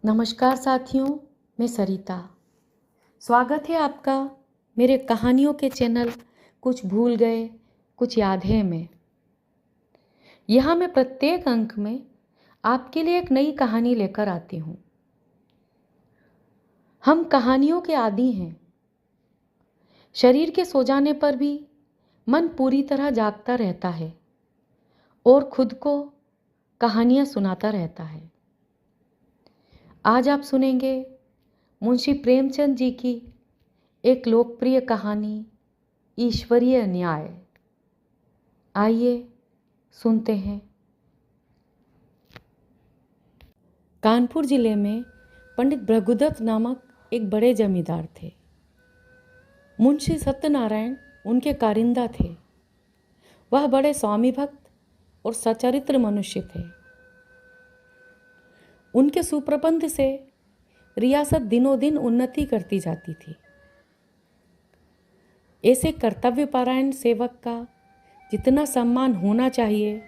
नमस्कार साथियों, मैं सरिता। स्वागत है आपका मेरे कहानियों के चैनल कुछ भूल गए कुछ याद है में। यहाँ मैं प्रत्येक अंक में आपके लिए एक नई कहानी लेकर आती हूँ। हम कहानियों के आदी हैं। शरीर के सो जाने पर भी मन पूरी तरह जागता रहता है और खुद को कहानियाँ सुनाता रहता है। आज आप सुनेंगे मुंशी प्रेमचंद जी की एक लोकप्रिय कहानी ईश्वरीय न्याय। आइए सुनते हैं। कानपुर जिले में पंडित भृगुदत्त नामक एक बड़े जमींदार थे। मुंशी सत्यनारायण उनके कारिंदा थे। वह बड़े स्वामी भक्त और सचरित्र मनुष्य थे। उनके सुप्रबंध से रियासत दिनों दिन उन्नति करती जाती थी। ऐसे कर्तव्यपरायण सेवक का जितना सम्मान होना चाहिए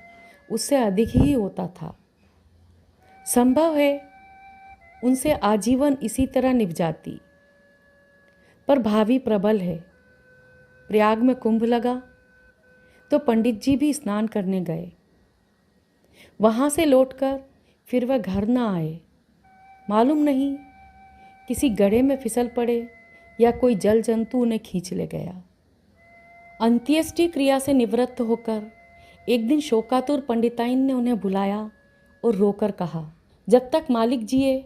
उससे अधिक ही होता था। संभव है उनसे आजीवन इसी तरह निभ जाती, पर भावी प्रबल है। प्रयाग में कुंभ लगा तो पंडित जी भी स्नान करने गए। वहाँ से लौटकर फिर वह घर न आए। मालूम नहीं किसी गड्ढे में फिसल पड़े या कोई जल जंतु उन्हें खींच ले गया। अंत्येष्टि क्रिया से निवृत्त होकर एक दिन शोकातुर पंडिताइन ने उन्हें बुलाया और रोकर कहा, जब तक मालिक जिए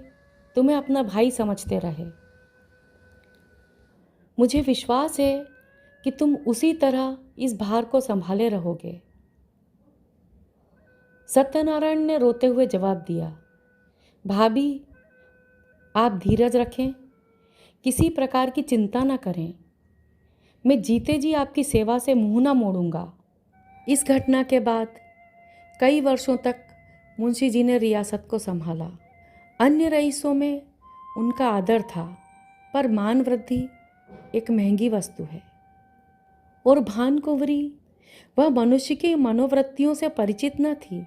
तुम्हें अपना भाई समझते रहे। मुझे विश्वास है कि तुम उसी तरह इस भार को संभाले रहोगे। सत्यनारायण ने रोते हुए जवाब दिया, भाभी आप धीरज रखें, किसी प्रकार की चिंता न करें। मैं जीते जी आपकी सेवा से मुंह न मोड़ूंगा। इस घटना के बाद कई वर्षों तक मुंशी जी ने रियासत को संभाला। अन्य रईसों में उनका आदर था, पर मान वृद्धि एक महंगी वस्तु है। और भानकुंवरी वह मनुष्य की मनोवृत्तियों से परिचित न थी।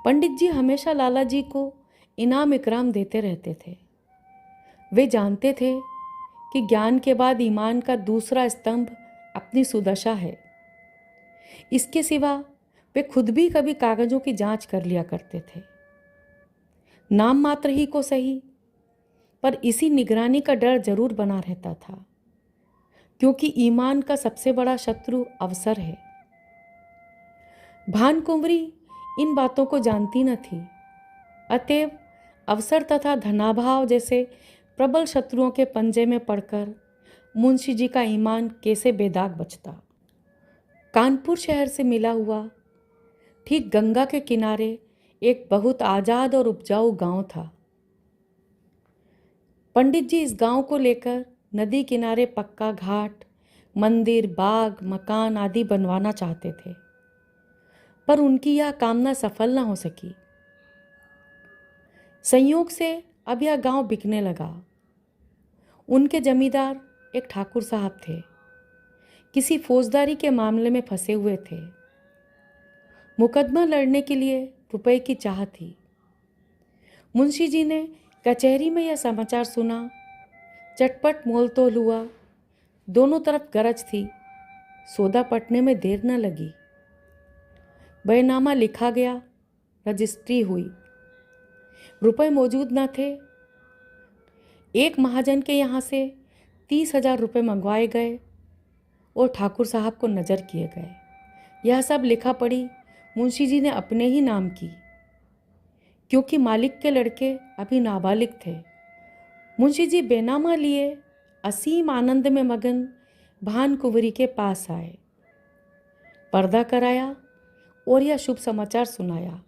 पंडित जी हमेशा लाला जी को इनाम इकराम देते रहते थे। वे जानते थे कि ज्ञान के बाद ईमान का दूसरा स्तंभ अपनी सुदशा है। इसके सिवा वे खुद भी कभी कागजों की जांच कर लिया करते थे। नाम मात्र ही को सही, पर इसी निगरानी का डर जरूर बना रहता था, क्योंकि ईमान का सबसे बड़ा शत्रु अवसर है। भानकुंवरी इन बातों को जानती न थी। अतएव अवसर तथा धनाभाव जैसे प्रबल शत्रुओं के पंजे में पड़कर मुंशी जी का ईमान कैसे बेदाग बचता। कानपुर शहर से मिला हुआ ठीक गंगा के किनारे एक बहुत आज़ाद और उपजाऊ गांव था। पंडित जी इस गांव को लेकर नदी किनारे पक्का घाट, मंदिर, बाग, मकान आदि बनवाना चाहते थे, पर उनकी यह कामना सफल न हो सकी। संयोग से अब यह गांव बिकने लगा। उनके जमींदार एक ठाकुर साहब थे। किसी फौजदारी के मामले में फंसे हुए थे। मुकदमा लड़ने के लिए रुपए की चाह थी। मुंशी जी ने कचहरी में यह समाचार सुना। चटपट मोल तोल हुआ। दोनों तरफ गरज थी। सौदा पटने में देर न लगी। बयनामा लिखा गया, रजिस्ट्री हुई। रुपए मौजूद न थे। एक महाजन के यहाँ से 30,000 रुपये मंगवाए गए और ठाकुर साहब को नज़र किए गए। यह सब लिखा पढ़ी मुंशी जी ने अपने ही नाम की, क्योंकि मालिक के लड़के अभी नाबालिग थे। मुंशी जी बेनामा लिए असीम आनंद में मगन भानकुंवरी के पास आए, पर्दा कराया और यह शुभ समाचार सुनाया।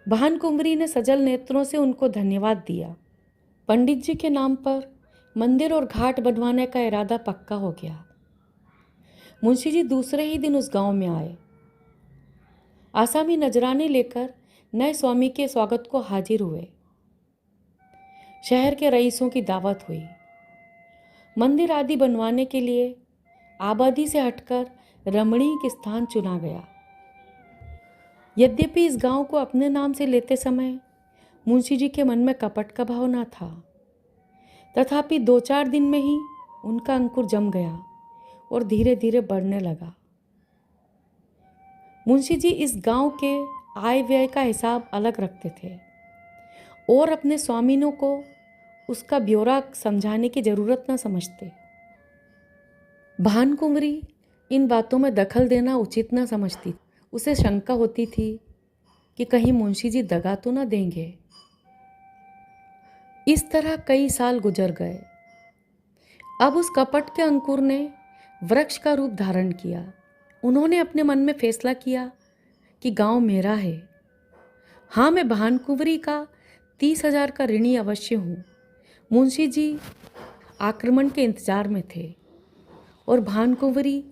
भानकुंवरी ने सजल नेत्रों से उनको धन्यवाद दिया। पंडित जी के नाम पर मंदिर और घाट बनवाने का इरादा पक्का हो गया। मुंशी जी दूसरे ही दिन उस गांव में आए। आसामी नजराने लेकर नए स्वामी के स्वागत को हाजिर हुए। शहर के रईसों की दावत हुई। मंदिर आदि बनवाने के लिए आबादी से हटकर रमणीक स्थान चुना गया। यद्यपि इस गांव को अपने नाम से लेते समय मुंशी जी के मन में कपट का भाव ना था, तथापि 2-4 दिन में ही उनका अंकुर जम गया और धीरे धीरे बढ़ने लगा। मुंशी जी इस गांव के आय व्यय का हिसाब अलग रखते थे और अपने स्वामिनों को उसका ब्यौरा समझाने की जरूरत न समझते। भानकुंवरी इन बातों में दखल देना उचित न समझती। उसे शंका होती थी कि कहीं मुंशी जी दगा तो न देंगे। इस तरह कई साल गुजर गए। अब उस कपट के अंकुर ने वृक्ष का रूप धारण किया। उन्होंने अपने मन में फैसला किया कि गांव मेरा है। हाँ, मैं भानकुंवरी का 30,000 का ऋणी अवश्य हूँ। मुंशी जी आक्रमण के इंतजार में थे और भानकुंवरी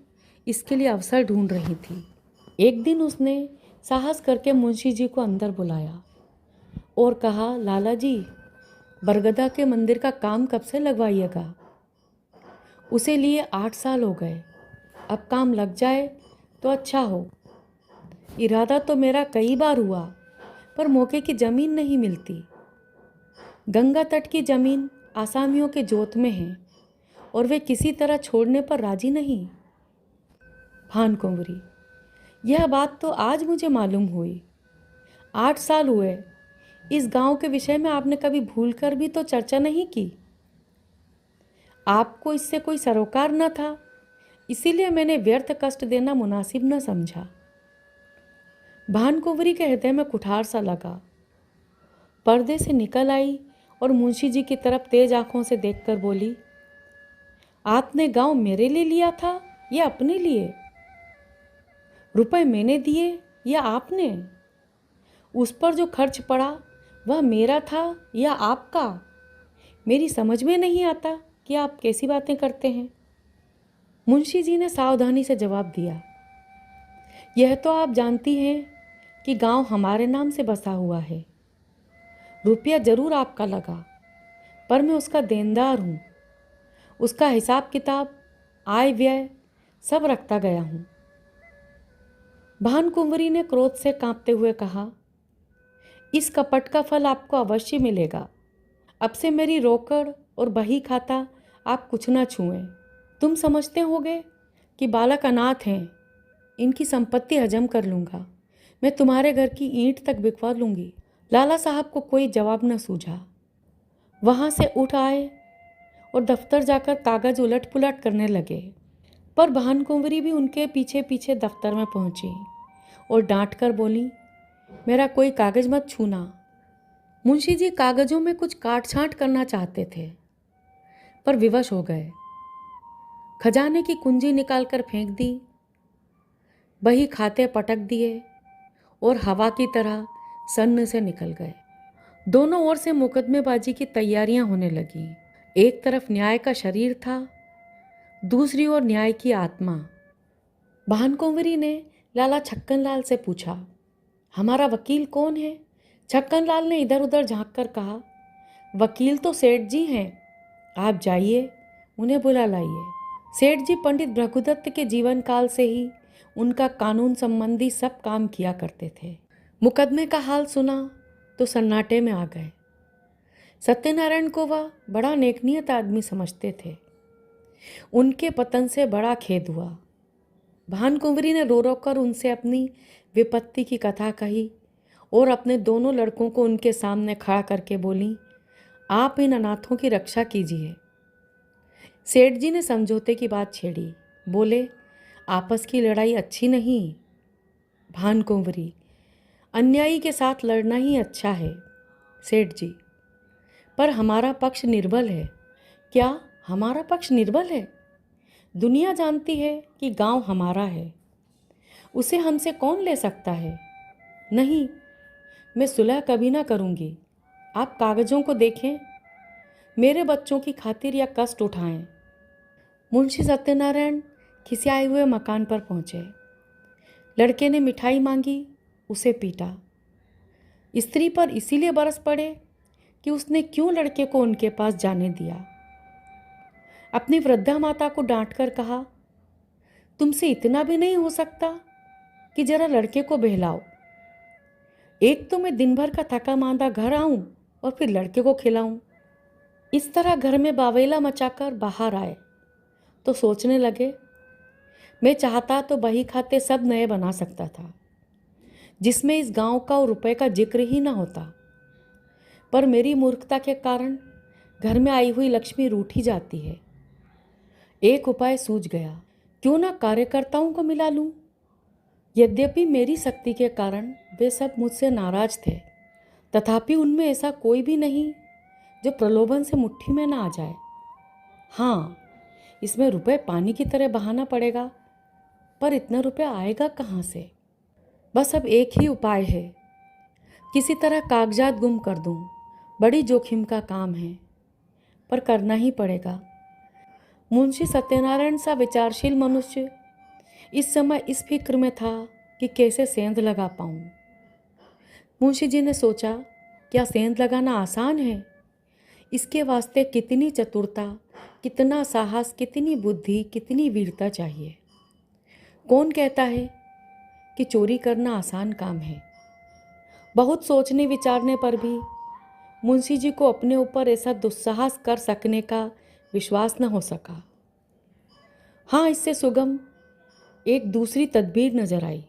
इसके लिए अवसर ढूंढ रही थी। एक दिन उसने साहस करके मुंशी जी को अंदर बुलाया और कहा, लाला जी, बरगदा के मंदिर का काम कब से लगवाइएगा? उसे लिए 8 साल हो गए। अब काम लग जाए तो अच्छा हो। इरादा तो मेरा कई बार हुआ, पर मौके की जमीन नहीं मिलती। गंगा तट की जमीन आसामियों के जोत में है और वे किसी तरह छोड़ने पर राजी नहीं। भानकुंवरी, यह बात तो आज मुझे मालूम हुई। 8 साल हुए। इस गांव के विषय में आपने कभी भूलकर भी तो चर्चा नहीं की। आपको इससे कोई सरोकार न था, इसीलिए मैंने व्यर्थ कष्ट देना मुनासिब न समझा। भानकुंवरी के हृदय में कुठार सा लगा। पर्दे से निकल आई और मुंशी जी की तरफ तेज आंखों से देखकर बोली, आपने गांव मेरे लिए लिया था या अपने लिए? रुपए मैंने दिए या आपने? उस पर जो खर्च पड़ा वह मेरा था या आपका? मेरी समझ में नहीं आता कि आप कैसी बातें करते हैं। मुंशी जी ने सावधानी से जवाब दिया, यह तो आप जानती हैं कि गांव हमारे नाम से बसा हुआ है। रुपया जरूर आपका लगा, पर मैं उसका देनदार हूँ। उसका हिसाब किताब, आय व्यय सब रखता गया हूँ। भानकुंवरी ने क्रोध से कांपते हुए कहा, इस कपट का फल आपको अवश्य मिलेगा। अब से मेरी रोकड़ और बही खाता आप कुछ ना छुएं। तुम समझते होगे कि बालक अनाथ हैं, इनकी संपत्ति हजम कर लूँगा। मैं तुम्हारे घर की ईंट तक बिकवा लूँगी। लाला साहब को कोई जवाब न सूझा। वहाँ से उठ आए और दफ्तर जाकर कागज उलट पुलट करने लगे, पर भानकुंवरी भी उनके पीछे पीछे दफ्तर में पहुंची और डांट कर बोली, मेरा कोई कागज मत छूना। मुंशी जी कागजों में कुछ काट छांट करना चाहते थे, पर विवश हो गए। खजाने की कुंजी निकालकर फेंक दी, बही खाते पटक दिए और हवा की तरह सन्न से निकल गए। दोनों ओर से मुकदमेबाजी की तैयारियां होने लगीं। एक तरफ न्याय का शरीर था, दूसरी ओर न्याय की आत्मा। भानकुंवरी ने लाला छक्कनलाल से पूछा, हमारा वकील कौन है? छक्कनलाल ने इधर उधर झांक कर कहा, वकील तो सेठ जी हैं, आप जाइए उन्हें बुला लाइए। सेठ जी पंडित भृगुदत्त के जीवन काल से ही उनका कानून संबंधी सब काम किया करते थे। मुकदमे का हाल सुना तो सन्नाटे में आ गए। सत्यनारायण को वह बड़ा नेकनियत आदमी समझते थे। उनके पतन से बड़ा खेद हुआ। भानकुंवरी ने रो रो कर उनसे अपनी विपत्ति की कथा कही और अपने दोनों लड़कों को उनके सामने खड़ा करके बोली, आप इन अनाथों की रक्षा कीजिए। सेठ जी ने समझौते की बात छेड़ी। बोले, आपस की लड़ाई अच्छी नहीं भानकुंवरी, अन्यायी के साथ लड़ना ही अच्छा है सेठ जी, पर हमारा पक्ष निर्बल है। क्या हमारा पक्ष निर्बल है? दुनिया जानती है कि गांव हमारा है, उसे हमसे कौन ले सकता है? नहीं, मैं सुलह कभी ना करूंगी। आप कागजों को देखें, मेरे बच्चों की खातिर या कष्ट उठाएं। मुंशी सत्यनारायण खिसियाए हुए मकान पर पहुंचे। लड़के ने मिठाई मांगी, उसे पीटा। स्त्री पर इसीलिए बरस पड़े कि उसने क्यों लड़के को उनके पास जाने दिया। अपनी वृद्धा माता को डांटकर कहा, तुमसे इतना भी नहीं हो सकता कि जरा लड़के को बहलाओ। एक तो मैं दिन भर का थका मांदा घर आऊं और फिर लड़के को खिलाऊं। इस तरह घर में बावेला मचाकर बाहर आए तो सोचने लगे, मैं चाहता तो बही खाते सब नए बना सकता था, जिसमें इस गांव का और रुपए का जिक्र ही ना होता। पर मेरी मूर्खता के कारण घर में आई हुई लक्ष्मी रूठी जाती है। एक उपाय सूझ गया, क्यों ना कार्यकर्ताओं को मिला लूं। यद्यपि मेरी शक्ति के कारण वे सब मुझसे नाराज थे, तथापि उनमें ऐसा कोई भी नहीं जो प्रलोभन से मुट्ठी में ना आ जाए। हाँ, इसमें रुपए पानी की तरह बहाना पड़ेगा, पर इतना रुपया आएगा कहाँ से। बस अब एक ही उपाय है, किसी तरह कागजात गुम कर दूं। बड़ी जोखिम का काम है, पर करना ही पड़ेगा। मुंशी सत्यनारायण सा विचारशील मनुष्य इस समय इस फिक्र में था कि कैसे सेंध लगा पाऊं। मुंशी जी ने सोचा, क्या सेंध लगाना आसान है? इसके वास्ते कितनी चतुरता, कितना साहस, कितनी बुद्धि, कितनी वीरता चाहिए। कौन कहता है कि चोरी करना आसान काम है? बहुत सोचने विचारने पर भी मुंशी जी को अपने ऊपर ऐसा दुस्साहस कर सकने का विश्वास न हो सका। हाँ, इससे सुगम एक दूसरी तदबीर नजर आई।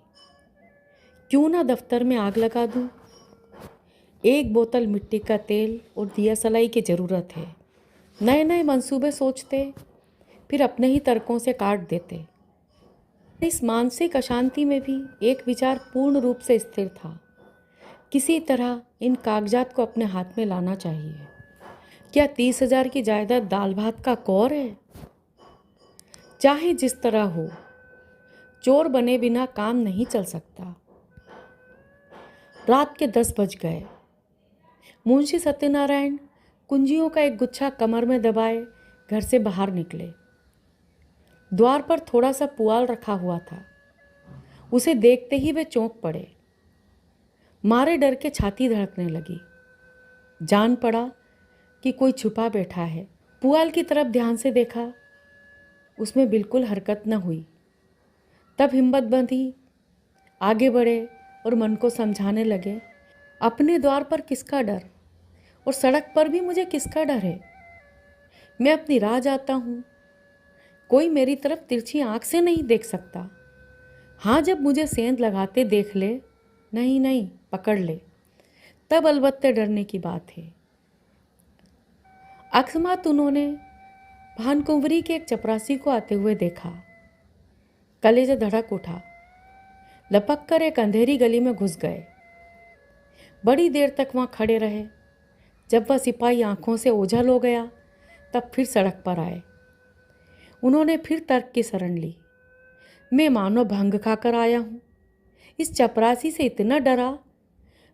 क्यों ना दफ्तर में आग लगा दूं? एक बोतल मिट्टी का तेल और दिया सलाई की ज़रूरत है। नए नए मंसूबे सोचते, फिर अपने ही तर्कों से काट देते। इस मानसिक अशांति में भी एक विचार पूर्ण रूप से स्थिर था, किसी तरह इन कागजात को अपने हाथ में लाना चाहिए। क्या 30,000 की जायदाद दाल भात का कौर है? चाहे जिस तरह हो, चोर बने बिना काम नहीं चल सकता। रात के 10 बज गए। मुंशी सत्यनारायण कुंजियों का एक गुच्छा कमर में दबाए घर से बाहर निकले। द्वार पर थोड़ा सा पुआल रखा हुआ था। उसे देखते ही वे चौंक पड़े। मारे डर के छाती धड़कने लगी। जान पड़ा कि कोई छुपा बैठा है। पुआल की तरफ ध्यान से देखा, उसमें बिल्कुल हरकत न हुई। तब हिम्मत बंधी, आगे बढ़े और मन को समझाने लगे, अपने द्वार पर किसका डर, और सड़क पर भी मुझे किसका डर है। मैं अपनी राह जाता हूँ, कोई मेरी तरफ तिरछी आंख से नहीं देख सकता। हाँ, जब मुझे सेंध लगाते देख ले, नहीं पकड़ ले, तब अलबत्ते डरने की बात है। अकस्मात उन्होंने भानकुंवरी के एक चपरासी को आते हुए देखा। कलेजा धड़क उठा। लपक कर एक अंधेरी गली में घुस गए। बड़ी देर तक वहां खड़े रहे। जब वह सिपाही आंखों से ओझल हो गया, तब फिर सड़क पर आए। उन्होंने फिर तर्क की शरण ली। मैं मानो भंग खाकर आया हूं। इस चपरासी से इतना डरा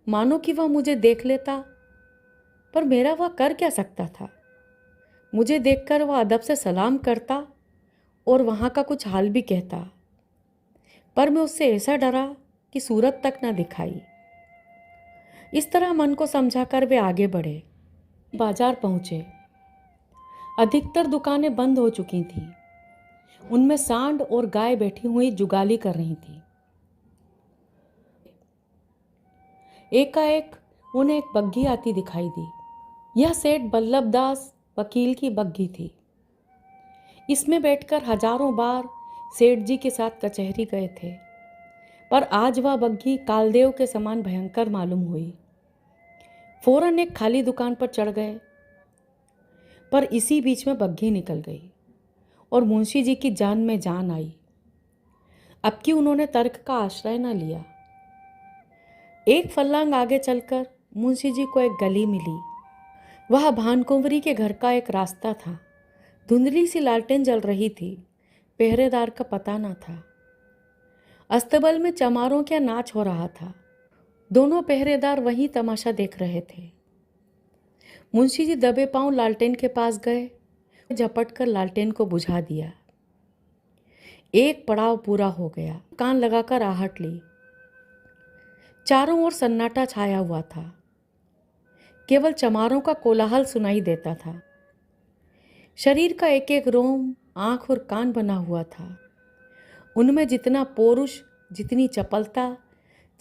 मानो कि वह मुझे देख लेता, पर मेरा वह कर क्या सकता था। मुझे देखकर वह अदब से सलाम करता और वहाँ का कुछ हाल भी कहता, पर मैं उससे ऐसा डरा कि सूरत तक न दिखाई। इस तरह मन को समझाकर वे आगे बढ़े। बाजार पहुँचे। अधिकतर दुकानें बंद हो चुकी थीं। उनमें सांड और गाय बैठी हुई जुगाली कर रही थी। एकाएक उन्हें एक बग्घी आती दिखाई दी। यह सेठ बल्लभ दास वकील की बग्घी थी। इसमें बैठकर हजारों बार सेठ जी के साथ कचहरी गए थे, पर आज वह बग्घी कालदेव के समान भयंकर मालूम हुई। फौरन एक खाली दुकान पर चढ़ गए, पर इसी बीच में बग्घी निकल गई और मुंशी जी की जान में जान आई। अब कि उन्होंने तर्क का आश्रय न लिया। एक फर्लांग आगे चलकर मुंशी जी को एक गली मिली। वह भानकुंवरी के घर का एक रास्ता था। धुंधली सी लालटेन जल रही थी। पहरेदार का पता न था। अस्तबल में चमारों का नाच हो रहा था। दोनों पहरेदार वहीं तमाशा देख रहे थे। मुंशी जी दबे पांव लालटेन के पास गए, झपट कर लालटेन को बुझा दिया। एक पड़ाव पूरा हो गया। कान लगाकर आहट ली। चारों ओर सन्नाटा छाया हुआ था। केवल चमारों का कोलाहल सुनाई देता था। शरीर का एक एक रोम, आंख और कान बना हुआ था। उनमें जितना पौरुष, जितनी चपलता,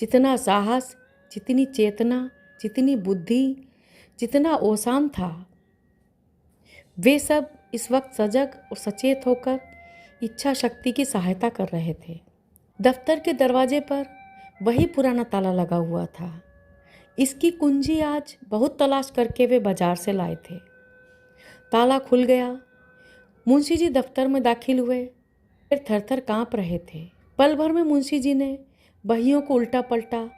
जितना साहस, जितनी चेतना, जितनी बुद्धि, जितना औसान था, वे सब इस वक्त सजग और सचेत होकर इच्छा शक्ति की सहायता कर रहे थे। दफ्तर के दरवाजे पर वही पुराना ताला लगा हुआ था। इसकी कुंजी आज बहुत तलाश करके वे बाजार से लाए थे। ताला खुल गया। मुंशी जी दफ्तर में दाखिल हुए। फिर थर थर काँप रहे थे। पल भर में मुंशी जी ने बहियों को उल्टा पलटा।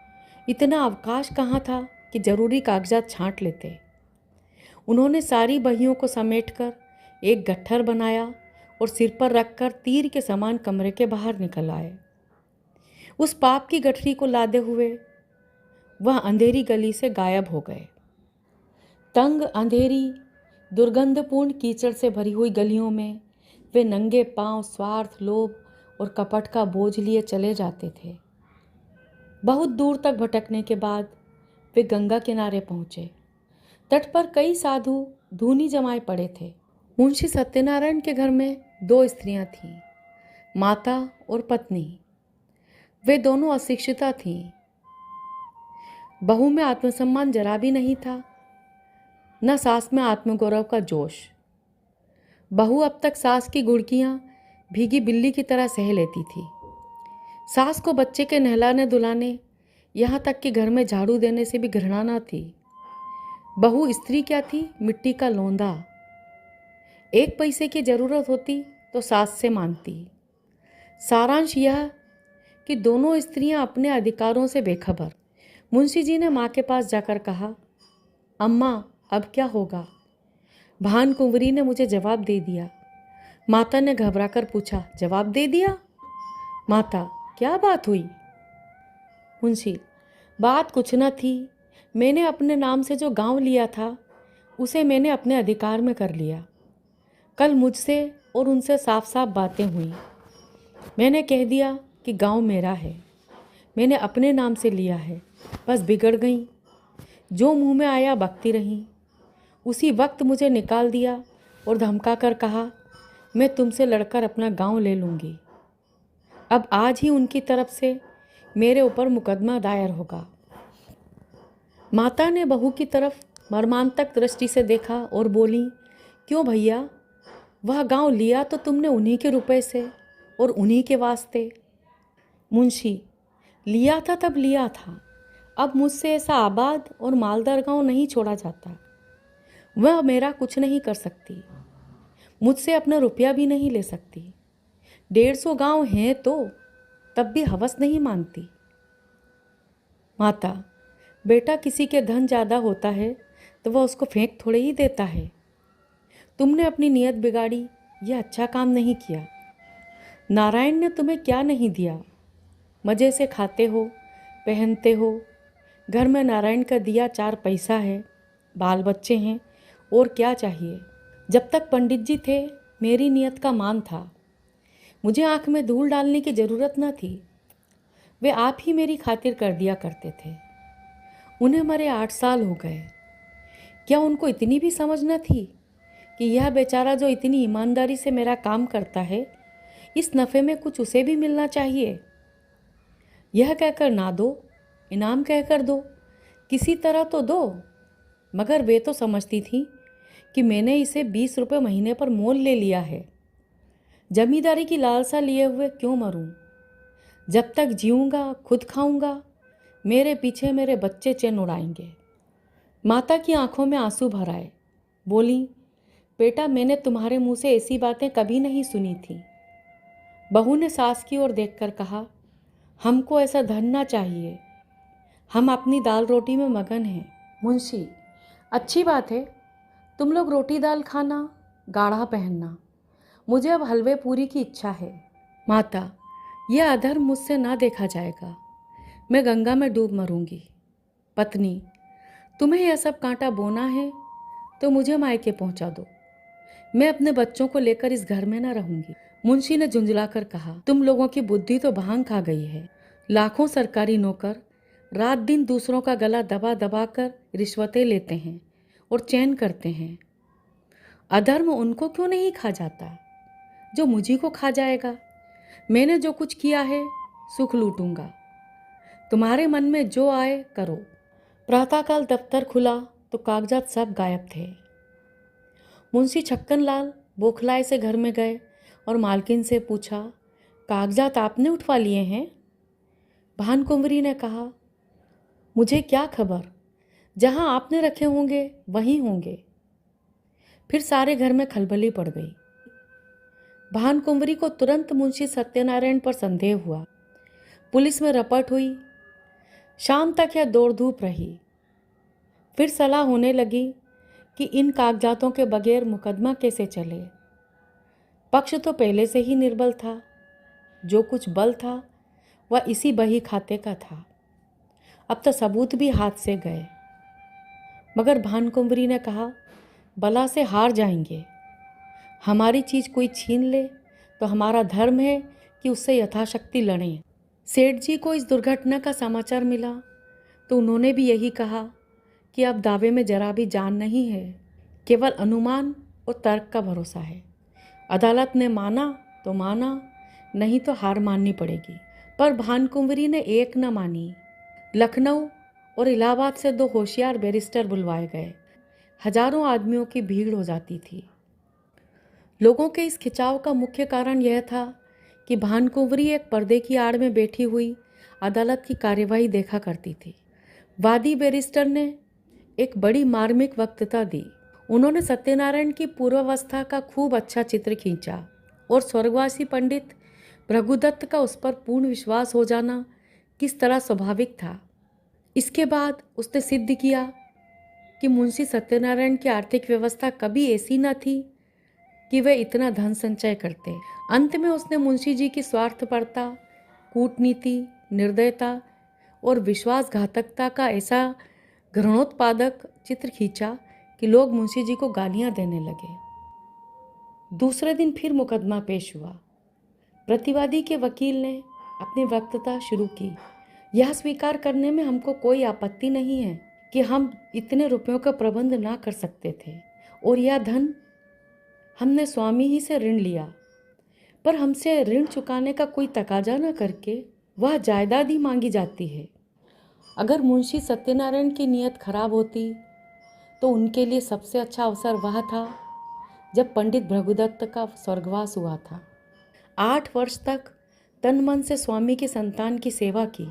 इतना अवकाश कहाँ था कि जरूरी कागजात छांट लेते। उन्होंने सारी बहियों को समेटकर एक गट्ठर बनाया और सिर पर रखकर तीर के समान कमरे के बाहर निकल आए। उस पाप की गठरी को लादे हुए वह अंधेरी गली से गायब हो गए। तंग अंधेरी दुर्गंधपूर्ण कीचड़ से भरी हुई गलियों में वे नंगे पांव स्वार्थ, लोभ और कपट का बोझ लिए चले जाते थे। बहुत दूर तक भटकने के बाद वे गंगा किनारे पहुंचे। तट पर कई साधु धूनी जमाए पड़े थे। मुंशी सत्यनारायण के घर में 2 स्त्रियां थीं, माता और पत्नी। वे दोनों अशिक्षिता थीं। बहू में आत्मसम्मान जरा भी नहीं था, न सास में आत्मगौरव का जोश। बहू अब तक सास की गुड़कियां भीगी बिल्ली की तरह सह लेती थी। सास को बच्चे के नहलाने धुलाने, यहाँ तक कि घर में झाड़ू देने से भी घृणा न थी। बहू स्त्री क्या थी, मिट्टी का लोंदा। 1 पैसे की जरूरत होती तो सास से मांगती। सारांश यह कि दोनों स्त्रियां अपने अधिकारों से बेखबर। मुंशी जी ने माँ के पास जाकर कहा, अम्मा अब क्या होगा? भान कुंवरी ने मुझे जवाब दे दिया। माता ने घबराकर पूछा, जवाब दे दिया? माता, क्या बात हुई? मुंशी, बात कुछ न थी। मैंने अपने नाम से जो गांव लिया था उसे मैंने अपने अधिकार में कर लिया। कल मुझसे और उनसे साफ साफ बातें हुई। मैंने कह दिया कि गांव मेरा है, मैंने अपने नाम से लिया है। बस बिगड़ गई, जो मुंह में आया बकती रही। उसी वक्त मुझे निकाल दिया और धमका कर कहा, मैं तुमसे लड़कर अपना गांव ले लूँगी। अब आज ही उनकी तरफ से मेरे ऊपर मुकदमा दायर होगा। माता ने बहू की तरफ मर्मांतक दृष्टि से देखा और बोली, क्यों भैया, वह गांव लिया तो तुमने उन्हीं के रुपए से और उन्हीं के वास्ते। मुंशी, लिया था तब लिया था, अब मुझसे ऐसा आबाद और मालदार गांव नहीं छोड़ा जाता। वह मेरा कुछ नहीं कर सकती, मुझसे अपना रुपया भी नहीं ले सकती। 150 गांव हैं तो तब भी हवस नहीं मानती। माता, बेटा किसी के धन ज़्यादा होता है तो वह उसको फेंक थोड़े ही देता है। तुमने अपनी नीयत बिगाड़ी, यह अच्छा काम नहीं किया। नारायण ने तुम्हें क्या नहीं दिया? मज़े से खाते हो, पहनते हो। घर में नारायण का दिया 4 पैसा है, बाल बच्चे हैं, और क्या चाहिए? जब तक पंडित जी थे मेरी नीयत का मान था। मुझे आँख में धूल डालने की ज़रूरत न थी। वे आप ही मेरी खातिर कर दिया करते थे। उन्हें मरे 8 साल हो गए। क्या उनको इतनी भी समझ न थी कि यह बेचारा जो इतनी ईमानदारी से मेरा काम करता है, इस नफ़े में कुछ उसे भी मिलना चाहिए? यह कहकर ना दो, इनाम कहकर दो, किसी तरह तो दो। मगर वे तो समझती थी कि मैंने इसे 20 रुपये महीने पर मोल ले लिया है। जमींदारी की लालसा लिए हुए क्यों मरूं? जब तक जीऊँगा खुद खाऊंगा, मेरे पीछे मेरे बच्चे चैन उड़ाएंगे। माता की आंखों में आंसू भर आए। बोली, बेटा मैंने तुम्हारे मुंह से ऐसी बातें कभी नहीं सुनी थी। बहू ने सास की ओर देखकर कहा, हमको ऐसा धन ना चाहिए, हम अपनी दाल रोटी में मगन हैं। मुंशी, अच्छी बात है, तुम लोग रोटी दाल खाना, गाढ़ा पहनना। मुझे अब हलवे पूरी की इच्छा है। माता, यह अधर्म मुझसे ना देखा जाएगा, मैं गंगा में डूब मरूंगी। पत्नी, तुम्हें यह सब कांटा बोना है तो मुझे मायके पहुंचा दो, मैं अपने बच्चों को लेकर इस घर में ना रहूंगी। मुंशी ने झुंझलाकर कहा, तुम लोगों की बुद्धि तो भांग खा गई है। लाखों सरकारी नौकर रात दिन दूसरों का गला दबा दबा कर रिश्वतें लेते हैं और चैन करते हैं। अधर्म उनको क्यों नहीं खा जाता जो मुझी को खा जाएगा? मैंने जो कुछ किया है सुख लूटूंगा, तुम्हारे मन में जो आए करो। प्रातःकाल दफ्तर खुला तो कागजात सब गायब थे। मुंशी छक्कनलाल बौखलाए से घर में गए और मालकिन से पूछा, कागजात आपने उठवा लिए हैं? भानकुंवरी ने कहा, मुझे क्या खबर, जहां आपने रखे होंगे वहीं होंगे। फिर सारे घर में खलबली पड़ गई। भानकुंवरी को तुरंत मुंशी सत्यनारायण पर संदेह हुआ। पुलिस में रपट हुई। शाम तक यह दौड़ धूप रही। फिर सलाह होने लगी कि इन कागजातों के बगैर मुकदमा कैसे चले। पक्ष तो पहले से ही निर्बल था। जो कुछ बल था वह इसी बही खाते का था। अब तो सबूत भी हाथ से गए। मगर भानकुंवरी ने कहा, बला से हार जाएंगे। हमारी चीज़ कोई छीन ले तो हमारा धर्म है कि उससे यथाशक्ति लड़ें। सेठ जी को इस दुर्घटना का समाचार मिला तो उन्होंने भी यही कहा कि अब दावे में जरा भी जान नहीं है, केवल अनुमान और तर्क का भरोसा है। अदालत ने माना तो माना, नहीं तो हार माननी पड़ेगी। पर भानकुंवरी ने एक न मानी। लखनऊ और इलाहाबाद से 2 होशियार बैरिस्टर बुलवाए गए। हजारों आदमियों की भीड़ हो जाती थी। लोगों के इस खिंचाव का मुख्य कारण यह था कि भानकुंवरी एक पर्दे की आड़ में बैठी हुई अदालत की कार्यवाही देखा करती थी। वादी बैरिस्टर ने एक बड़ी मार्मिक वक्तृता दी। उन्होंने सत्यनारायण की पूर्वावस्था का खूब अच्छा चित्र खींचा और स्वर्गवासी पंडित भृगुदत्त का उस पर पूर्ण विश्वास हो जाना किस तरह स्वाभाविक था। इसके बाद उसने सिद्ध किया कि मुंशी सत्यनारायण की आर्थिक व्यवस्था कभी ऐसी न थी कि वे इतना धन संचय करते। अंत में उसने मुंशी जी की स्वार्थपरता, कूटनीति, निर्दयता और विश्वासघातकता का ऐसा घृणोत्पादक चित्र खींचा कि लोग मुंशी जी को गालियां देने लगे। दूसरे दिन फिर मुकदमा पेश हुआ। प्रतिवादी के वकील ने अपनी वक्तृता शुरू की। यह स्वीकार करने में हमको कोई आपत्ति नहीं है कि हम इतने रुपयों का प्रबंध ना कर सकते थे और यह धन हमने स्वामी ही से ऋण लिया, पर हमसे ऋण चुकाने का कोई तकाजा न करके वह जायदाद ही मांगी जाती है। अगर मुंशी सत्यनारायण की नीयत खराब होती तो उनके लिए सबसे अच्छा अवसर वह था जब पंडित भृगुदत्त का स्वर्गवास हुआ था। 8 वर्ष तक तन मन से स्वामी की संतान की सेवा की।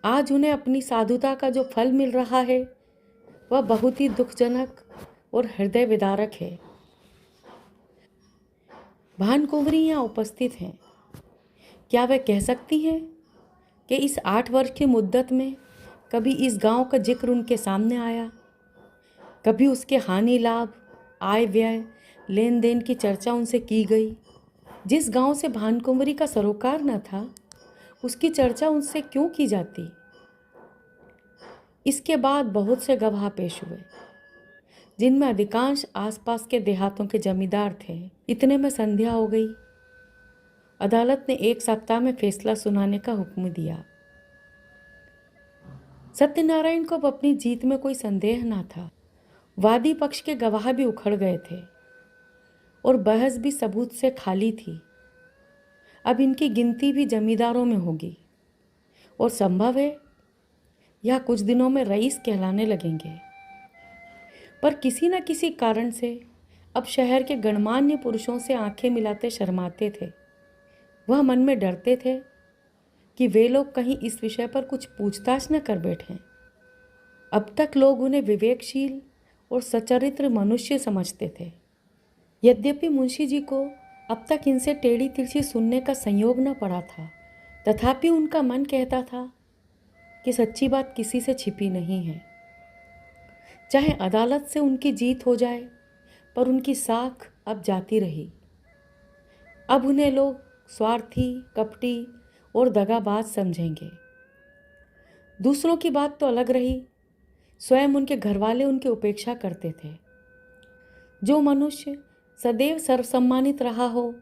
आज उन्हें अपनी साधुता का जो फल मिल रहा है वह बहुत ही दुखजनक और हृदय विदारक है। भानकुंवरी यहाँ उपस्थित हैं। क्या वे कह सकती हैं कि इस 8 वर्ष की मुद्दत में कभी इस गांव का जिक्र उनके सामने आया? कभी उसके हानि लाभ, आय व्यय, लेन देन की चर्चा उनसे की गई? जिस गांव से भानकुंवरी का सरोकार न था उसकी चर्चा उनसे क्यों की जाती? इसके बाद बहुत से गवाह पेश हुए जिनमें अधिकांश आसपास के देहातों के जमींदार थे। इतने में संध्या हो गई। अदालत ने 1 सप्ताह में फैसला सुनाने का हुक्म दिया। सत्यनारायण को अब अपनी जीत में कोई संदेह न था। वादी पक्ष के गवाह भी उखड़ गए थे और बहस भी सबूत से खाली थी। अब इनकी गिनती भी जमींदारों में होगी और संभव है यह कुछ दिनों में रईस कहलाने लगेंगे। पर किसी न किसी कारण से अब शहर के गणमान्य पुरुषों से आंखें मिलाते शर्माते थे। वह मन में डरते थे कि वे लोग कहीं इस विषय पर कुछ पूछताछ न कर बैठें। अब तक लोग उन्हें विवेकशील और सचरित्र मनुष्य समझते थे। यद्यपि मुंशी जी को अब तक इनसे टेढ़ी तिरछी सुनने का संयोग न पड़ा था, तथापि उनका मन कहता था कि सच्ची बात किसी से छिपी नहीं है। चाहे अदालत से उनकी जीत हो जाए, पर उनकी साख अब जाती रही। अब उन्हें लोग स्वार्थी, कपटी और दगाबाज समझेंगे। दूसरों की बात तो अलग रही, स्वयं उनके घरवाले उनकी उपेक्षा करते थे। जो मनुष्य सदैव सर्वसम्मानित रहा हो,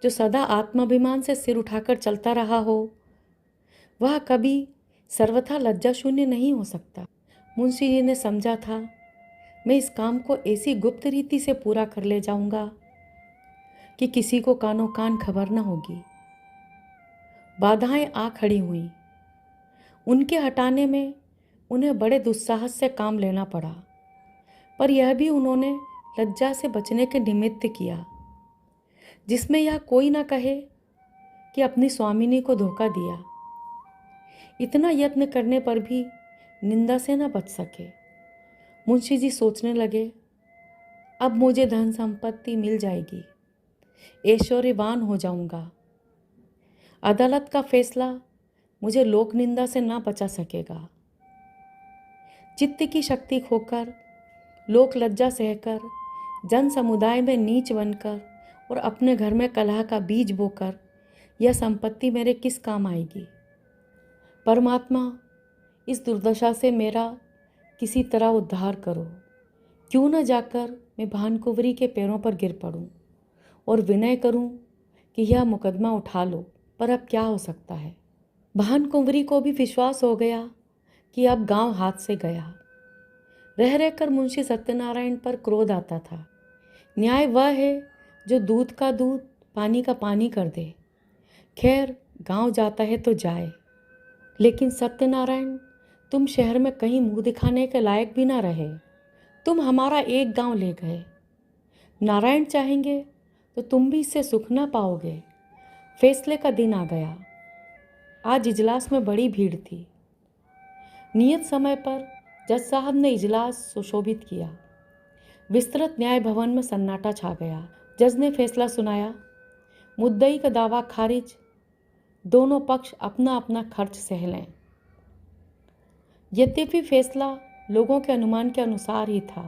जो सदा आत्माभिमान से सिर उठाकर चलता रहा हो, वह कभी सर्वथा लज्जा शून्य नहीं हो सकता। मुंशी जी ने समझा था, मैं इस काम को ऐसी गुप्त रीति से पूरा कर ले जाऊंगा कि किसी को कानो कान खबर न होगी। बाधाएं आ खड़ी हुई। उनके हटाने में उन्हें बड़े दुस्साहस से काम लेना पड़ा, पर यह भी उन्होंने लज्जा से बचने के निमित्त किया, जिसमें यह कोई न कहे कि अपनी स्वामिनी को धोखा दिया। इतना यत्न करने पर भी निंदा से न बच सके। मुंशी जी सोचने लगे, अब मुझे धन संपत्ति मिल जाएगी, ऐश्वर्यवान हो जाऊंगा। अदालत का फैसला मुझे लोक निंदा से ना बचा सकेगा। चित्त की शक्ति खोकर, लोक लज्जा सहकर, जन समुदाय में नीच बनकर और अपने घर में कलह का बीज बोकर यह संपत्ति मेरे किस काम आएगी। परमात्मा, इस दुर्दशा से मेरा किसी तरह उद्धार करो। क्यों न जाकर मैं भानकुँवरी के पैरों पर गिर पड़ूं और विनय करूं कि यह मुकदमा उठा लो, पर अब क्या हो सकता है। भानकुँवरी को भी विश्वास हो गया कि अब गांव हाथ से गया। रह रहकर मुंशी सत्यनारायण पर क्रोध आता था। न्याय वह है जो दूध का दूध, पानी का पानी कर दे। खैर, गांव जाता है तो जाए, लेकिन सत्यनारायण, तुम शहर में कहीं मुंह दिखाने के लायक भी ना रहे। तुम हमारा एक गांव ले गए। नारायण चाहेंगे तो तुम भी इससे सुख ना पाओगे। फैसले का दिन आ गया। आज इजलास में बड़ी भीड़ थी। नियत समय पर जज साहब ने इजलास सुशोभित किया। विस्तृत न्याय भवन में सन्नाटा छा गया। जज ने फैसला सुनाया। मुद्दई का दावा खारिज। दोनों पक्ष अपना अपना खर्च सह लें। यद्यपि फैसला लोगों के अनुमान के अनुसार ही था,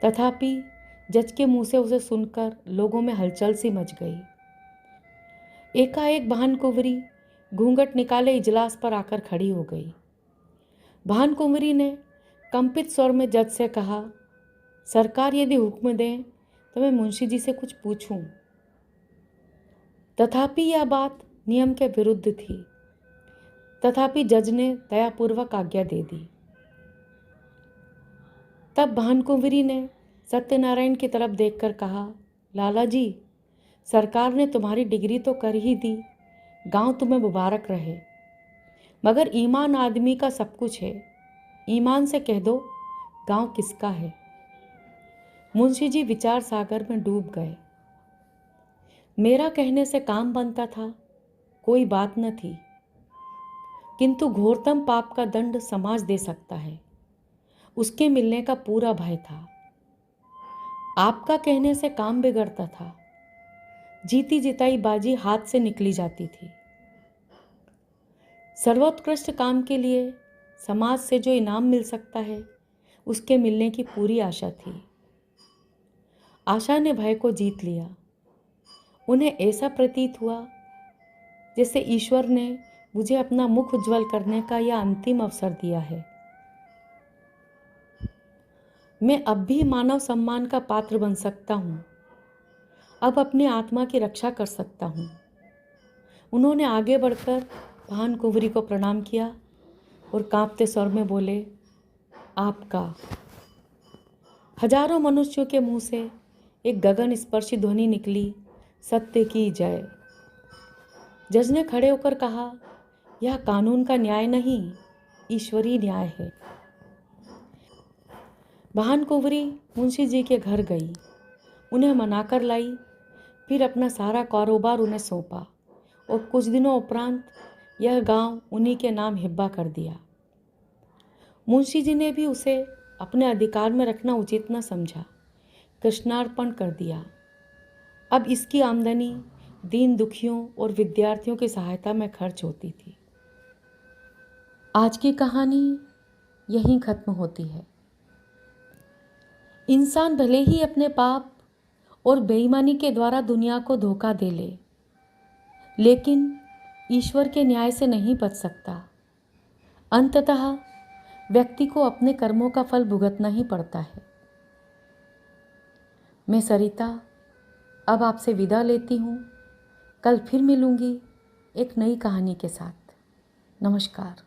तथापि जज के मुंह से उसे सुनकर लोगों में हलचल सी मच गई। एकाएक भानकुँवरी घूंघट निकाले इजलास पर आकर खड़ी हो गई। भानकुँवरी ने कंपित स्वर में जज से कहा, सरकार यदि हुक्म दें तो मैं मुंशी जी से कुछ पूछूं। तथापि यह बात नियम के विरुद्ध थी। तथापि जज ने दयापूर्वक आज्ञा दे दी। तब भानकुँवरी ने सत्यनारायण की तरफ देखकर कहा, लाला जी, सरकार ने तुम्हारी डिग्री तो कर ही दी, गांव तुम्हें मुबारक रहे, मगर ईमान आदमी का सब कुछ है। ईमान से कह दो गांव किसका है। मुंशी जी विचार सागर में डूब गए। मेरा कहने से काम बनता था, कोई बात न थी, किंतु घोरतम पाप का दंड समाज दे सकता है, उसके मिलने का पूरा भय था। आपका कहने से काम बिगड़ता था, जीती जिताई बाजी हाथ से निकली जाती थी। सर्वोत्कृष्ट काम के लिए समाज से जो इनाम मिल सकता है, उसके मिलने की पूरी आशा थी। आशा ने भय को जीत लिया। उन्हें ऐसा प्रतीत हुआ जैसे ईश्वर ने मुझे अपना मुख उज्जवल करने का यह अंतिम अवसर दिया है। मैं अब भी मानव सम्मान का पात्र बन सकता हूँ, अब अपनी आत्मा की रक्षा कर सकता हूँ। उन्होंने आगे बढ़कर भानकुँवरी को प्रणाम किया और कांपते स्वर में बोले, आपका। हजारों मनुष्यों के मुंह से एक गगन स्पर्शी ध्वनि निकली, सत्य की जय। जज ने खड़े होकर कहा, यह कानून का न्याय नहीं, ईश्वरीय न्याय है। भानकुँवरी मुंशी जी के घर गई, उन्हें मनाकर लाई, फिर अपना सारा कारोबार उन्हें सौंपा और कुछ दिनों उपरांत यह गांव उन्हीं के नाम हिब्बा कर दिया। मुंशी जी ने भी उसे अपने अधिकार में रखना उचित न समझा, कृष्णार्पण कर दिया। अब इसकी आमदनी दीन दुखियों और विद्यार्थियों की सहायता में खर्च होती थी। आज की कहानी यहीं खत्म होती है। इंसान भले ही अपने पाप और बेईमानी के द्वारा दुनिया को धोखा दे ले, लेकिन ईश्वर के न्याय से नहीं बच सकता। अंततः व्यक्ति को अपने कर्मों का फल भुगतना ही पड़ता है। मैं सरिता अब आपसे विदा लेती हूँ। कल फिर मिलूँगी एक नई कहानी के साथ। नमस्कार।